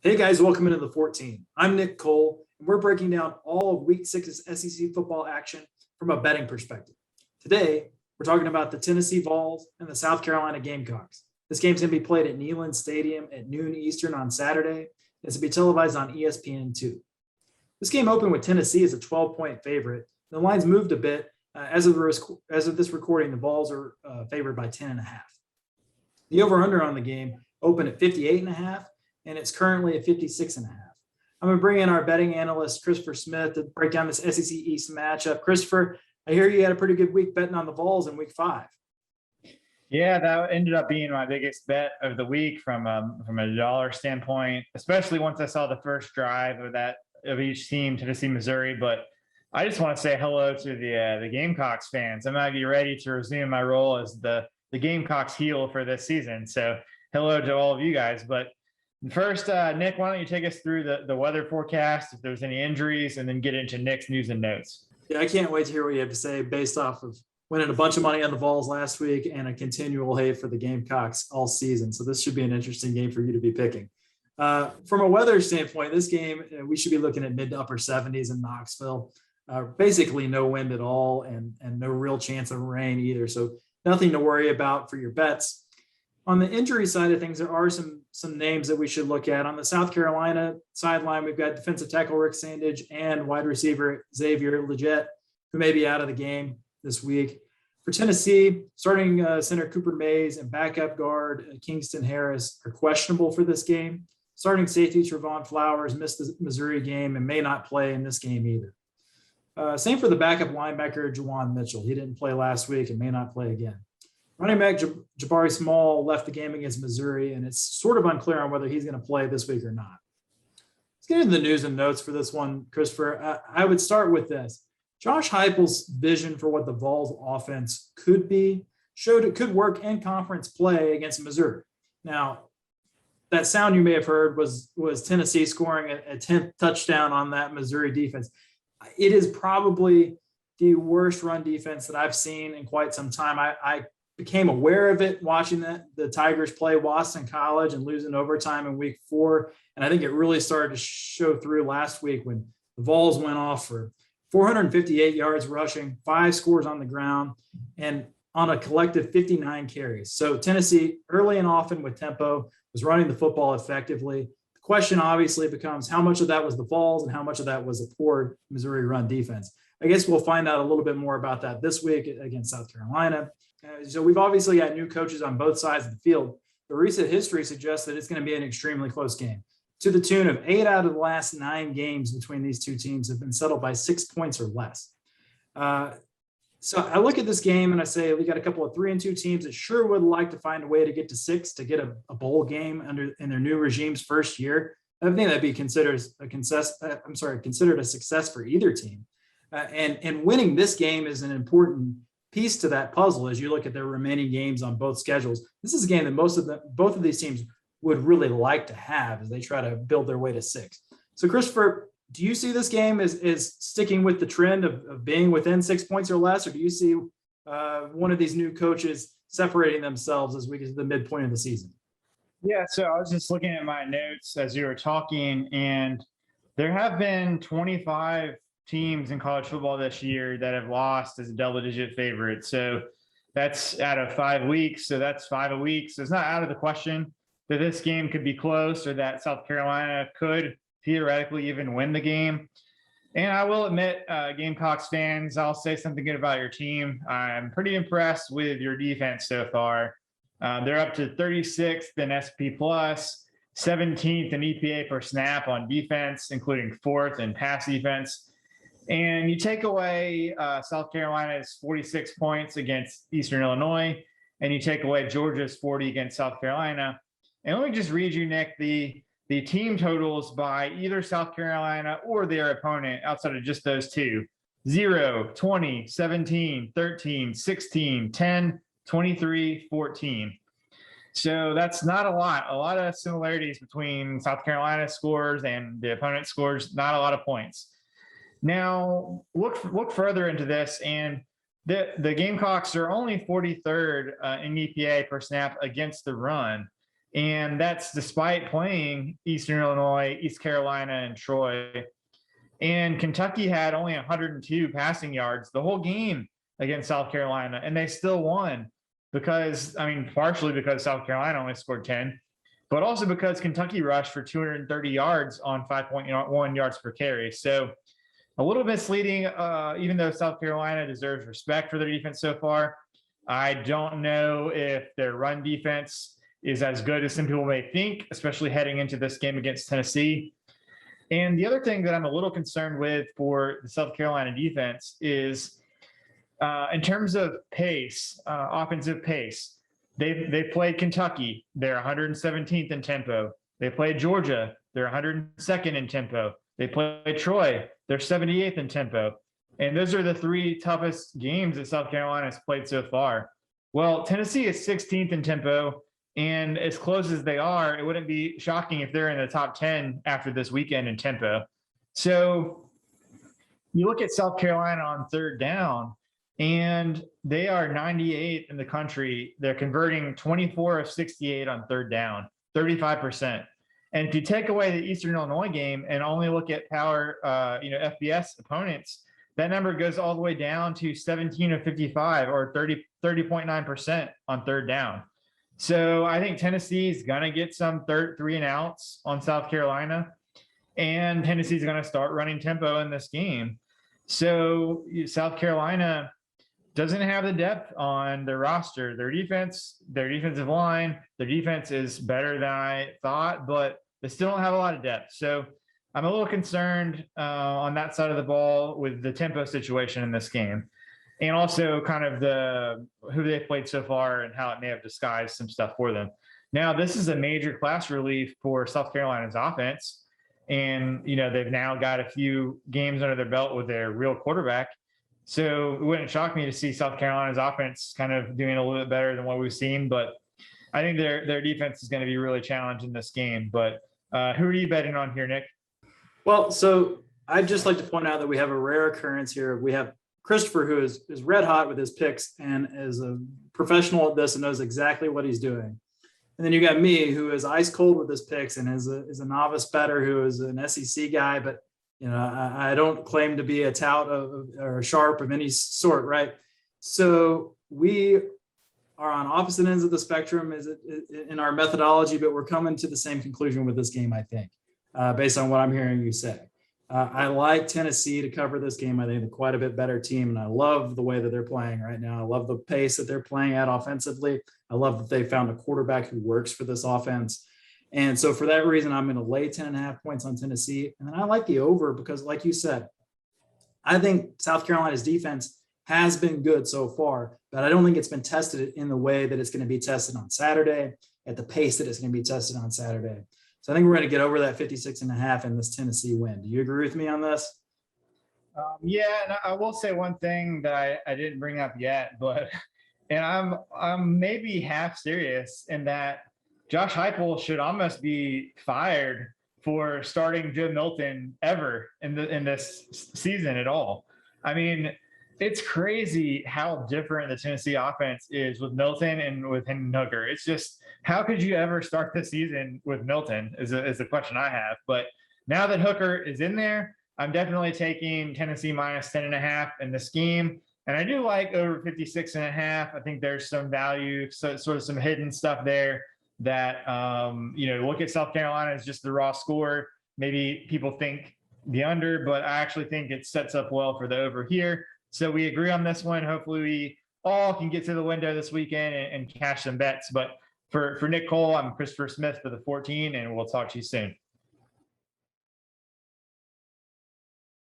Hey guys, welcome into the 14. I'm Nick Cole, and we're breaking down all of Week 6's SEC football action from a betting perspective. Today, we're talking about the Tennessee Vols and the South Carolina Gamecocks. This game's going to be played at Neyland Stadium at noon Eastern on Saturday. It's to be televised on ESPN2. This game opened with Tennessee as a 12-point favorite. The lines moved a bit. As of this recording, the Vols are favored by 10.5. The over-under on the game opened at 58.5. And it's currently at 56.5. I'm going to bring in our betting analyst, Christopher Smith, to break down this SEC East matchup. Christopher, I hear you had a pretty good week betting on the Vols in week 5. Yeah, that ended up being my biggest bet of the week from a dollar standpoint, especially once I saw the first drive of each team, Tennessee, Missouri. But I just want to say hello to the Gamecocks fans. I might be ready to resume my role as the Gamecocks heel for this season. So hello to all of you guys. But first, Nick, why don't you take us through the weather forecast, if there's any injuries, and then get into Nick's news and notes. Yeah, I can't wait to hear what you have to say based off of winning a bunch of money on the Vols last week and a continual hate for the Gamecocks all season. So this should be an interesting game for you to be picking. From a weather standpoint, this game, we should be looking at mid to upper 70s in Knoxville. Basically no wind at all and no real chance of rain either. So nothing to worry about for your bets. On the injury side of things, there are some names that we should look at. On the South Carolina sideline, we've got defensive tackle Rick Sandage and wide receiver Xavier Legette, who may be out of the game this week. For Tennessee, starting center Cooper Mays and backup guard Kingston Harris are questionable for this game. Starting safety Trevon Flowers missed the Missouri game and may not play in this game either. Same for the backup linebacker Juwan Mitchell. He didn't play last week and may not play again. Running back Jabari Small left the game against Missouri, and it's sort of unclear on whether he's going to play this week or not. Let's get into the news and notes for this one, Christopher. I would start with this. Josh Heupel's vision for what the Vols offense could be showed it could work in conference play against Missouri. Now, that sound you may have heard was Tennessee scoring a 10th touchdown on that Missouri defense. It is probably the worst run defense that I've seen in quite some time. I became aware of it watching the Tigers play Boston College and losing overtime in week 4. And I think it really started to show through last week when the Vols went off for 458 yards rushing, 5 scores on the ground, and on a collective 59 carries. So Tennessee, early and often with tempo, was running the football effectively. The question obviously becomes how much of that was the Vols and how much of that was a poor Missouri run defense. I guess we'll find out a little bit more about that this week against South Carolina. So we've obviously got new coaches on both sides of the field. The recent history suggests that it's going to be an extremely close game, to the tune of 8 out of the last 9 games between these two teams have been settled by 6 points or less. So I look at this game and I say we got a couple of 3-2 teams that sure would like to find a way to get to 6 to get a bowl game in their new regime's first year. I think that'd be considered a success for either team. And winning this game is an important piece to that puzzle as you look at their remaining games on both schedules. This is a game that both of these teams would really like to have as they try to build their way to 6. So Christopher, do you see this game as sticking with the trend of being within 6 points or less, or do you see one of these new coaches separating themselves as we get to the midpoint of the season? Yeah, so I was just looking at my notes as you were talking, and there have been 25 teams in college football this year that have lost as a double-digit favorite. So that's out of 5 weeks. So that's 5 a week. So it's not out of the question that this game could be close or that South Carolina could theoretically even win the game. And I will admit, Gamecocks fans, I'll say something good about your team. I'm pretty impressed with your defense so far. They're up to 36th in SP+, 17th in EPA per snap on defense, including 4th in pass defense. And you take away South Carolina's 46 points against Eastern Illinois, and you take away Georgia's 40 against South Carolina. And let me just read you, Nick, the team totals by either South Carolina or their opponent outside of just those two. 0, 20, 17, 13, 16, 10, 23, 14. So that's not a lot. A lot of similarities between South Carolina's scores and the opponent's scores, not a lot of points. Now, look further into this, and the Gamecocks are only 43rd in EPA per snap against the run. And that's despite playing Eastern Illinois, East Carolina, and Troy. And Kentucky had only 102 passing yards the whole game against South Carolina, and they still won because, I mean, partially because South Carolina only scored 10, but also because Kentucky rushed for 230 yards on 5.1 yards per carry. So a little misleading, even though South Carolina deserves respect for their defense so far. I don't know if their run defense is as good as some people may think, especially heading into this game against Tennessee. And the other thing that I'm a little concerned with for the South Carolina defense is in terms of pace, offensive pace. They played Kentucky. They're 117th in tempo. They played Georgia. They're 102nd in tempo. They played Troy. They're 78th in tempo. And those are the three toughest games that South Carolina has played so far. Well, Tennessee is 16th in tempo. And as close as they are, it wouldn't be shocking if they're in the top 10 after this weekend in tempo. So you look at South Carolina on third down, and they are 98th in the country. They're converting 24 of 68 on third down, 35%. And if you take away the Eastern Illinois game and only look at power, FBS opponents, that number goes all the way down to 17 of 55 or 30.9% on third down. So I think Tennessee is going to get some 3 and outs on South Carolina, and Tennessee is going to start running tempo in this game. So South Carolina doesn't have the depth on their roster. Their defensive line, their defense is better than I thought, but they still don't have a lot of depth. So I'm a little concerned on that side of the ball with the tempo situation in this game. And also kind of who they've played so far and how it may have disguised some stuff for them. Now, this is a major class relief for South Carolina's offense. And, they've now got a few games under their belt with their real quarterback. So it wouldn't shock me to see South Carolina's offense kind of doing a little bit better than what we've seen. But I think their defense is going to be really challenged in this game. But who are you betting on here, Nick? Well, so I'd just like to point out that we have a rare occurrence here. We have Christopher, who is red hot with his picks and is a professional at this and knows exactly what he's doing. And then you got me, who is ice cold with his picks and is a novice bettor who is an SEC guy, but I don't claim to be a tout or a sharp of any sort, right? So we are on opposite ends of the spectrum in our methodology, but we're coming to the same conclusion with this game, I think, based on what I'm hearing you say. I like Tennessee to cover this game. I think they're quite a bit better team, and I love the way that they're playing right now. I love the pace that they're playing at offensively. I love that they found a quarterback who works for this offense. And so for that reason, I'm going to lay 10.5 points on Tennessee. And then I like the over because, like you said, I think South Carolina's defense has been good so far, but I don't think it's been tested in the way that it's going to be tested on Saturday, at the pace that it's going to be tested on Saturday. So I think we're going to get over that 56.5 in this Tennessee win. Do you agree with me on this? Yeah, and I will say one thing that I didn't bring up yet, and I'm maybe half serious in that Josh Heupel should almost be fired for starting Joe Milton ever in this season at all. I mean, it's crazy how different the Tennessee offense is with Milton and with Hendon Hooker. It's just, how could you ever start the season with Milton is a question I have. But now that Hooker is in there, I'm definitely taking Tennessee minus 10.5 in the scheme. And I do like over 56.5. I think there's some value, so sort of some hidden stuff there that, look at South Carolina as just the raw score. Maybe people think the under, but I actually think it sets up well for the over here. So we agree on this one. Hopefully we all can get to the window this weekend and cash some bets. But for Nick Cole, I'm Christopher Smith for the 14, and we'll talk to you soon.